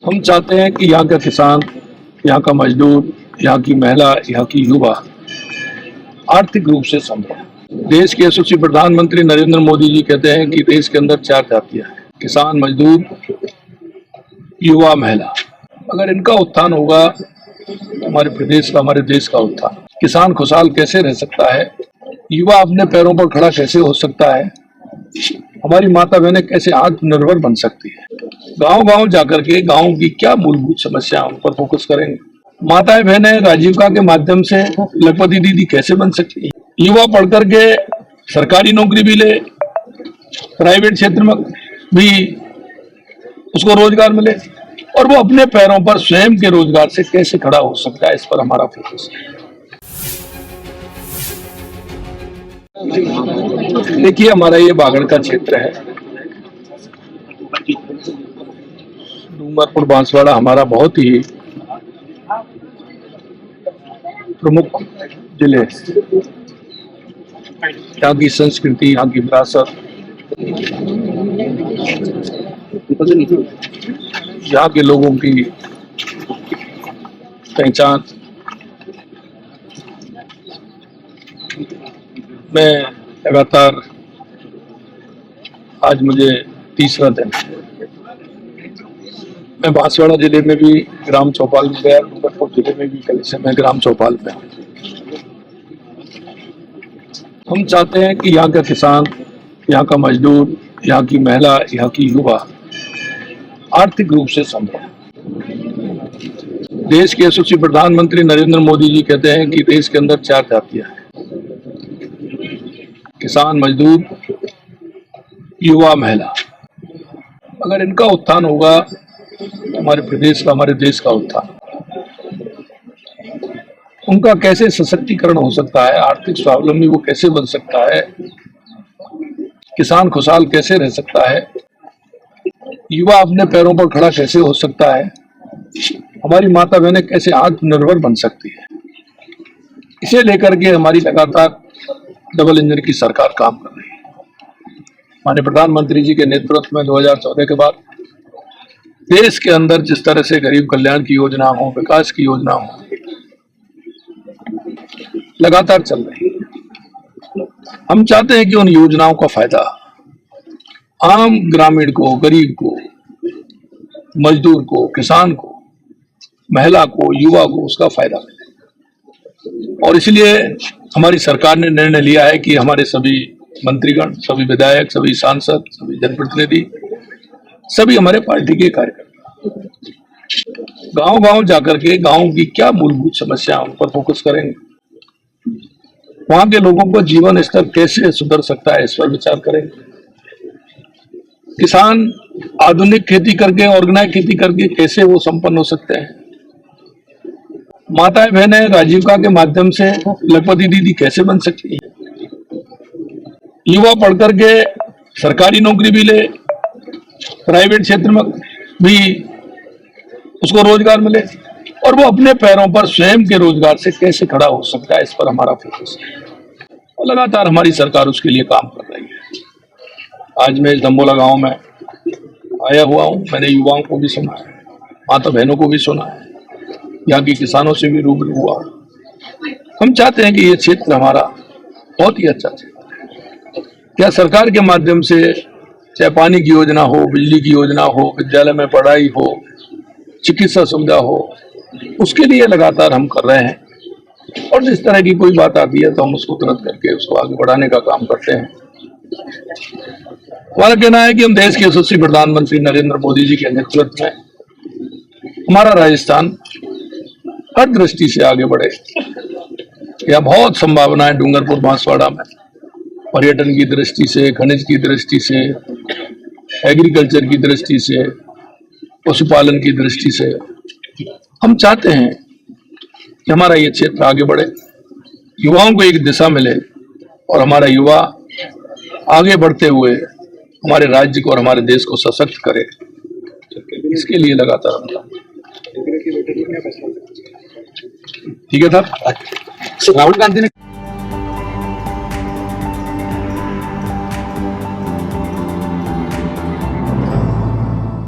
हम चाहते हैं कि यहाँ का किसान, यहाँ का मजदूर, यहाँ की महिला, यहाँ की युवा आर्थिक रूप से समृद्ध। देश के यशस्वी प्रधानमंत्री नरेंद्र मोदी जी कहते हैं कि देश के अंदर 4 जातियां हैं: किसान, मजदूर, युवा, महिला। अगर इनका उत्थान होगा तो हमारे प्रदेश का, हमारे देश का उत्थान। किसान खुशहाल कैसे रह सकता है, युवा अपने पैरों पर खड़ा कैसे हो सकता है, हमारी माता बहनें कैसे आत्मनिर्भर बन सकती है। गांव गांव जाकर के गांव की क्या मूलभूत समस्या उन पर फोकस करेंगे। माताएं बहनें राजीविका के माध्यम से लखपति दीदी कैसे बन सकती है। युवा पढ़ करके सरकारी नौकरी भी ले, प्राइवेट क्षेत्र में भी उसको रोजगार मिले और वो अपने पैरों पर स्वयं के रोजगार से कैसे खड़ा हो सकता है, इस पर हमारा फोकस है। देखिए, हमारा ये बागड़ का क्षेत्र है, डूंगरपुर बांसवाड़ा हमारा बहुत ही प्रमुख जिले। यहाँ की संस्कृति, यहाँ की विरासत, यहाँ के लोगों की पहचान। मैं लगातार, आज मुझे तीसरा दिन, मैं बांसवाड़ा जिले में भी ग्राम चौपाल में गया, डूंगरपुर जिले में भी कल से मैं ग्राम चौपाल में हूँ। हम चाहते हैं कि यहाँ का किसान, यहाँ का मजदूर, यहाँ की महिला, यहाँ की युवा आर्थिक रूप से समृद्ध। देश के यशस्वी प्रधानमंत्री नरेंद्र मोदी जी कहते हैं कि देश के अंदर 4 जातियां हैं: किसान, मजदूर, युवा, महिला। अगर इनका उत्थान होगा तो हमारे प्रदेश का, हमारे देश का उत्थान। उनका कैसे सशक्तिकरण हो सकता है, आर्थिक स्वावलंबी वो कैसे बन सकता है, किसान खुशहाल कैसे रह सकता है, युवा अपने पैरों पर खड़ा कैसे हो सकता है, हमारी माता बहनें कैसे आत्मनिर्भर बन सकती है, इसे लेकर के हमारी लगातार डबल इंजन की सरकार काम कर रही है। माननीय प्रधानमंत्री जी के नेतृत्व में 2014 के बाद देश के अंदर जिस तरह से गरीब कल्याण की योजना हो, विकास की योजना हो, लगातार चल रही है। हम चाहते हैं कि उन योजनाओं का फायदा आम ग्रामीण को, गरीब को, मजदूर को, किसान को, महिला को, युवा को उसका फायदा मिले। और इसलिए हमारी सरकार ने निर्णय लिया है कि हमारे सभी मंत्रीगण, सभी विधायक, सभी सांसद, सभी जनप्रतिनिधि, सभी हमारे पार्टी के कार्यकर्ता गांव गांव जाकर के गांव की क्या मूलभूत समस्या उन पर फोकस करेंगे। वहां के लोगों का जीवन स्तर कैसे सुधर सकता है, इस पर विचार करेंगे। किसान आधुनिक खेती करके, ऑर्गेनाइज खेती करके कैसे वो संपन्न हो सकते हैं। माताएं बहनें राजीविका के माध्यम से लखपति दीदी कैसे बन सकती है। युवा पढ़ करके सरकारी नौकरी भी ले, प्राइवेट क्षेत्र में भी उसको रोजगार मिले और वो अपने पैरों पर स्वयं के रोजगार से कैसे खड़ा हो सकता है, इस पर हमारा फोकस है। और लगातार हमारी सरकार उसके लिए काम कर रही है। आज मैं इस दम्बोला गांव में आया हुआ हूं। मैंने युवाओं को भी सुना है, माता बहनों को भी सुना है, यहाँ के किसानों से भी रूबरू हुआ। हम चाहते हैं कि ये क्षेत्र हमारा बहुत ही अच्छा क्षेत्र है। क्या सरकार के माध्यम से, चाहे पानी की योजना हो, बिजली की योजना हो, विद्यालय में पढ़ाई हो, चिकित्सा सुविधा हो, उसके लिए लगातार हम कर रहे हैं। और जिस तरह की कोई बात आती है तो हम उसको तुरंत करके उसको आगे बढ़ाने का काम करते हैं। हमारा कहना है कि हम देश के यशस्वी प्रधानमंत्री नरेंद्र मोदी जी के नेतृत्व में हमारा राजस्थान हर दृष्टि से आगे बढ़े। यहाँ बहुत संभावनाएं डूंगरपुर बांसवाड़ा में, पर्यटन की दृष्टि से, खनिज की दृष्टि से, एग्रीकल्चर की दृष्टि से, पशुपालन की दृष्टि से। हम चाहते हैं कि हमारा ये क्षेत्र आगे बढ़े, युवाओं को एक दिशा मिले और हमारा युवा आगे बढ़ते हुए हमारे राज्य को और हमारे देश को सशक्त करे। इसके लिए लगातार हम काम। ठीक है सर। राहुल गांधी ने